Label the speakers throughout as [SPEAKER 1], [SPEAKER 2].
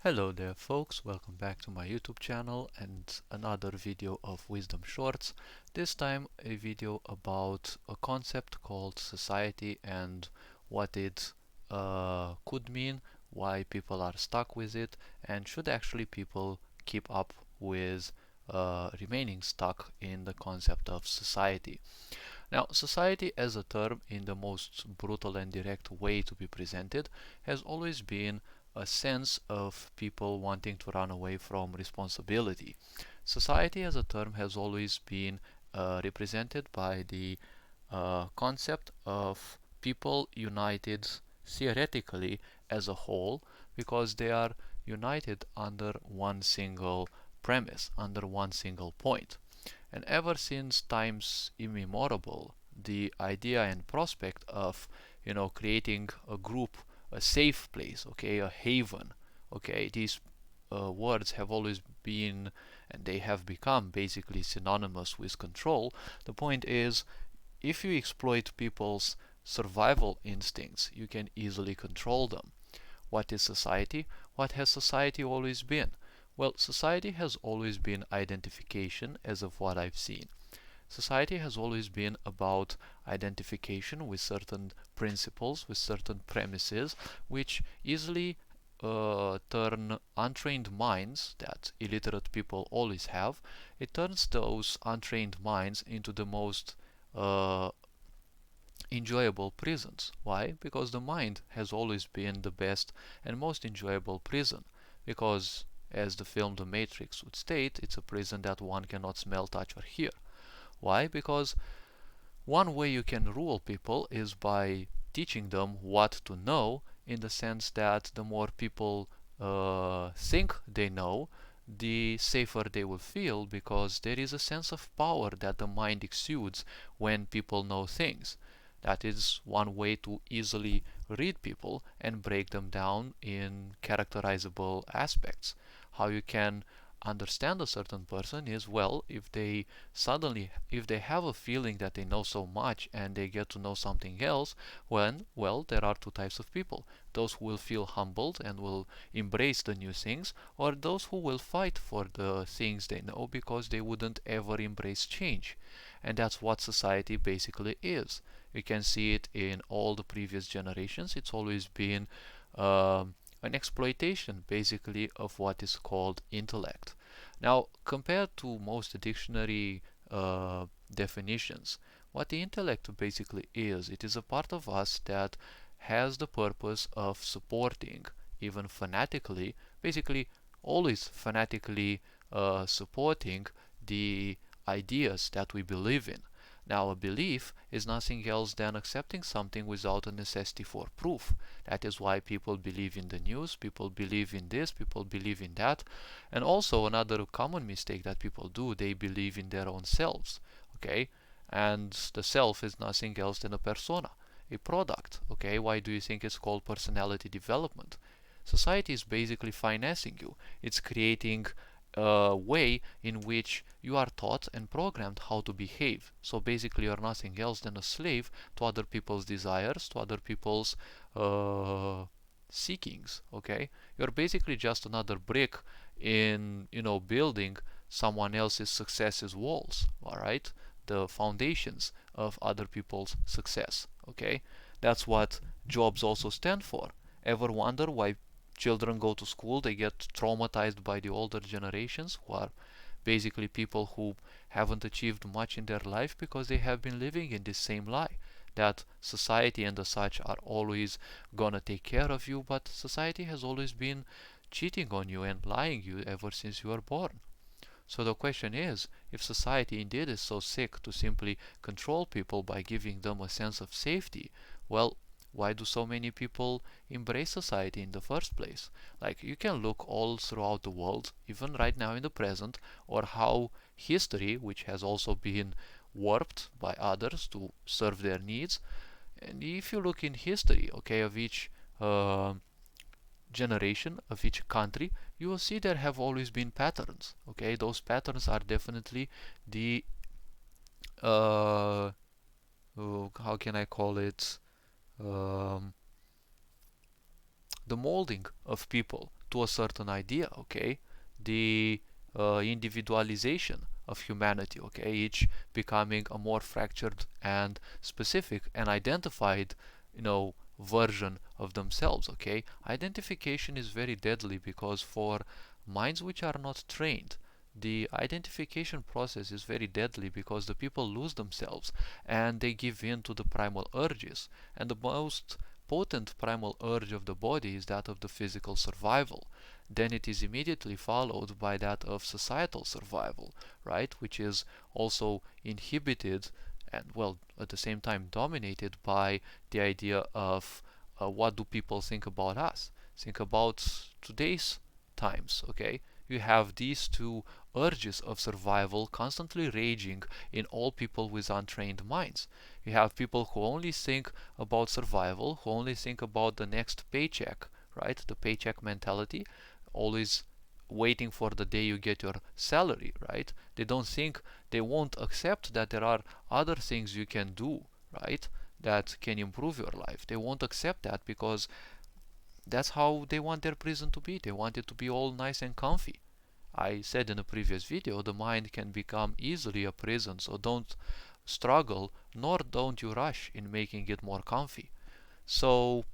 [SPEAKER 1] Hello there folks, welcome back to my YouTube channel and another video of Wisdom Shorts. This time a video about a concept called society and what it could mean, why people are stuck with it, and should actually people keep up with remaining stuck in the concept of society. Now, society as a term in the most brutal and direct way to be presented has always been a sense of people wanting to run away from responsibility. Society as a term has always been represented by the concept of people united theoretically as a whole because they are united under one single premise, under one single point. And ever since times immemorable, the idea and prospect of, creating a group, a safe place, okay, a haven, okay, these words have always been and they have become basically synonymous with control. The point is, if you exploit people's survival instincts, you can easily control them. What is society? What has society always been? Well, society has always been identification, as of what I've seen. Society has always been about identification with certain principles, with certain premises, which easily turn untrained minds that illiterate people always have. It turns those untrained minds into the most uh, enjoyable prisons. Why? Because the mind has always been the best and most enjoyable prison. Because, as the film The Matrix would state, it's a prison that one cannot smell, touch, or hear. Why? Because one way you can rule people is by teaching them what to know, in the sense that the more people think they know, the safer they will feel, because there is a sense of power that the mind exudes when people know things. That is one way to easily read people and break them down in characterizable aspects. How you can understand a certain person is, well, if they have a feeling that they know so much and they get to know something else, there are two types of people: those who will feel humbled and will embrace the new things, or those who will fight for the things they know because they wouldn't ever embrace change. And that's what society basically is. You can see it in all the previous generations. It's always been an exploitation, basically, of what is called intellect. Now, compared to most dictionary definitions, what the intellect basically is, it is a part of us that has the purpose of supporting, even fanatically, basically always fanatically supporting the ideas that we believe in. Now, a belief is nothing else than accepting something without a necessity for proof. That is why people believe in the news, people believe in this, people believe in that. And also, another common mistake that people do, they believe in their own selves. Okay? And the self is nothing else than a persona, a product. Okay? Why do you think it's called personality development? Society is basically financing you. It's creating way in which you are taught and programmed how to behave. So basically, you're nothing else than a slave to other people's desires, to other people's seekings. Okay, you're basically just another brick in building someone else's success's walls. All right, the foundations of other people's success. Okay, that's what jobs also stand for. Ever wonder why children go to school, they get traumatized by the older generations, who are basically people who haven't achieved much in their life because they have been living in this same lie that society and the such are always gonna take care of you, but society has always been cheating on you and lying you ever since you were born. So the question is, if society indeed is so sick to simply control people by giving them a sense of safety, well, why do so many people embrace society in the first place? Like, you can look all throughout the world, even right now in the present, or how history, which has also been warped by others to serve their needs, and if you look in history, okay, of each generation, of each country, you will see there have always been patterns. Okay, those patterns are definitely the uh, how can I call it? Um, the molding of people to a certain idea, okay? The individualization of humanity, okay? Each becoming a more fractured and specific and identified, version of themselves, okay? Identification is very deadly because for minds which are not trained, the identification process is very deadly because the people lose themselves and they give in to the primal urges. And the most potent primal urge of the body is that of the physical survival. Then it is immediately followed by that of societal survival, right? Which is also inhibited and, well, at the same time dominated by the idea of what do people think about us? Think about today's times, okay? You have these two urges of survival constantly raging in all people with untrained minds. You have people who only think about survival, who only think about the next paycheck, right? The paycheck mentality, always waiting for the day you get your salary, right? They don't think, they won't accept that there are other things you can do, right? That can improve your life. They won't accept that because that's how they want their prison to be. They want it to be all nice and comfy. I said in a previous video, the mind can become easily a prison, so don't struggle, nor don't you rush in making it more comfy. So,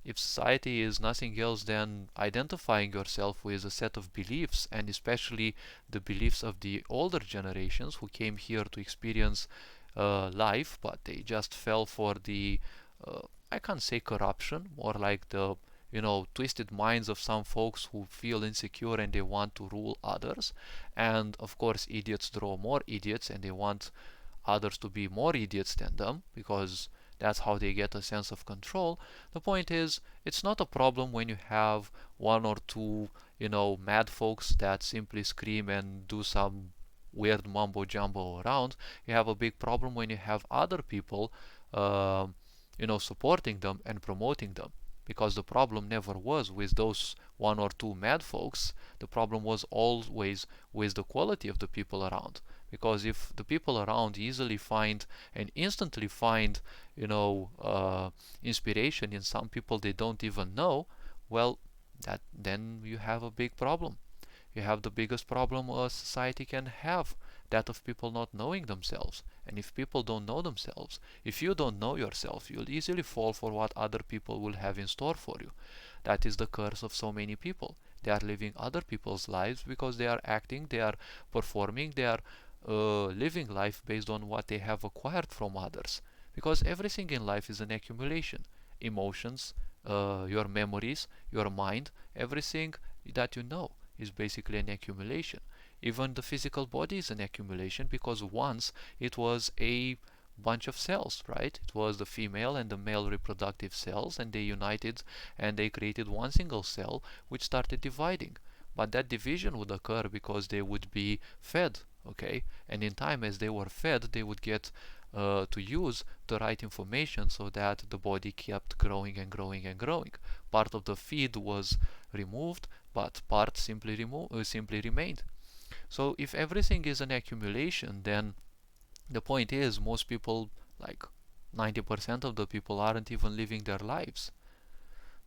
[SPEAKER 1] if society is nothing else than identifying yourself with a set of beliefs, and especially the beliefs of the older generations who came here to experience life, but they just fell for the, I can't say corruption, more like the twisted minds of some folks who feel insecure and they want to rule others. And of course, idiots draw more idiots and they want others to be more idiots than them because that's how they get a sense of control. The point is, it's not a problem when you have one or two, mad folks that simply scream and do some weird mumbo jumbo around. You have a big problem when you have other people, supporting them and promoting them. Because the problem never was with those one or two mad folks. The problem was always with the quality of the people around. Because if the people around easily find and instantly find, inspiration in some people they don't even know, well, then you have a big problem. You have the biggest problem a society can have, that of people not knowing themselves. And if people don't know themselves, if you don't know yourself, you'll easily fall for what other people will have in store for you. That is the curse of so many people. They are living other people's lives because they are acting, they are performing, they are living life based on what they have acquired from others. Because everything in life is an accumulation. Emotions, your memories, your mind, everything that you know is basically an accumulation. Even the physical body is an accumulation because once it was a bunch of cells, right? It was the female and the male reproductive cells, and they united and they created one single cell which started dividing. But that division would occur because they would be fed, okay? And in time, as they were fed, they would get to use the right information so that the body kept growing and growing and growing. Part of the feed was removed, but part simply remained. So if everything is an accumulation, then the point is most people, like 90% of the people, aren't even living their lives.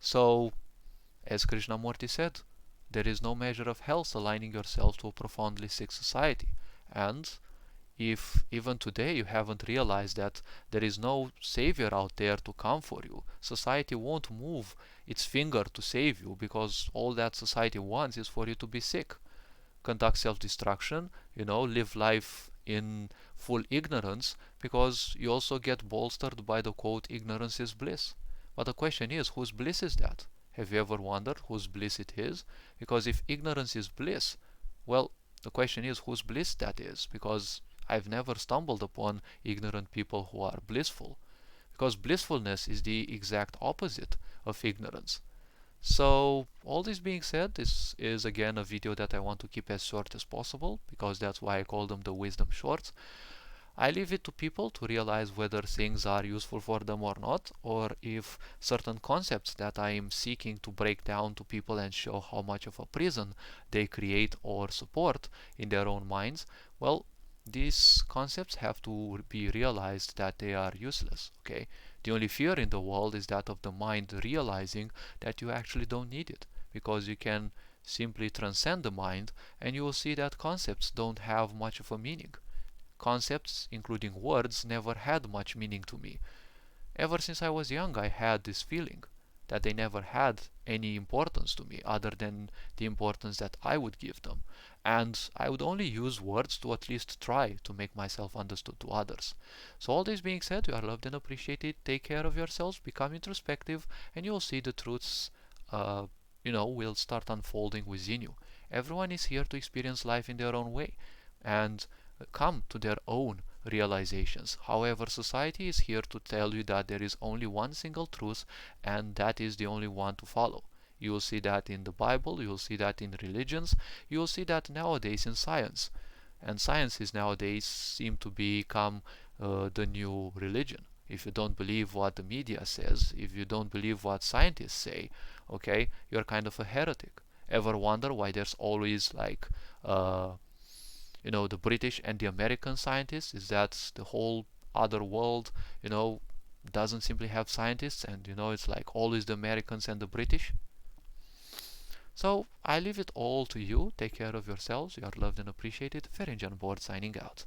[SPEAKER 1] So, as Krishnamurti said, there is no measure of health aligning yourself to a profoundly sick society. And if even today you haven't realized that there is no savior out there to come for you, society won't move its finger to save you because all that society wants is for you to be sick, conduct self-destruction, live life in full ignorance, because you also get bolstered by the quote, ignorance is bliss. But the question is, whose bliss is that? Have you ever wondered whose bliss it is? Because if ignorance is bliss, well, the question is whose bliss that is, because I've never stumbled upon ignorant people who are blissful. Because blissfulness is the exact opposite of ignorance. So, all this being said, this is again a video that I want to keep as short as possible, because that's why I call them the wisdom shorts. I leave it to people to realize whether things are useful for them or not, or if certain concepts that I am seeking to break down to people and show how much of a prison they create or support in their own minds, well, these concepts have to be realized that they are useless, okay? The only fear in the world is that of the mind realizing that you actually don't need it. because you can simply transcend the mind, and you will see that concepts don't have much of a meaning. Concepts, including words, never had much meaning to me. Ever since I was young, I had this feeling that they never had any importance to me other than the importance that I would give them. And I would only use words to at least try to make myself understood to others. So, all this being said, you are loved and appreciated. Take care of yourselves, become introspective, and you'll see the truths, will start unfolding within you. Everyone is here to experience life in their own way and come to their own realizations. However, society is here to tell you that there is only one single truth, and that is the only one to follow. You will see that in the Bible, you will see that in religions, you will see that nowadays in science. And sciences nowadays seem to become the new religion. If you don't believe what the media says, if you don't believe what scientists say, okay, you're kind of a heretic. Ever wonder why there's always like the British and the American scientists? Is that the whole other world, doesn't simply have scientists, and it's like always the Americans and the British? So I leave it all to you. Take care of yourselves. You are loved and appreciated. Ferenc on board signing out.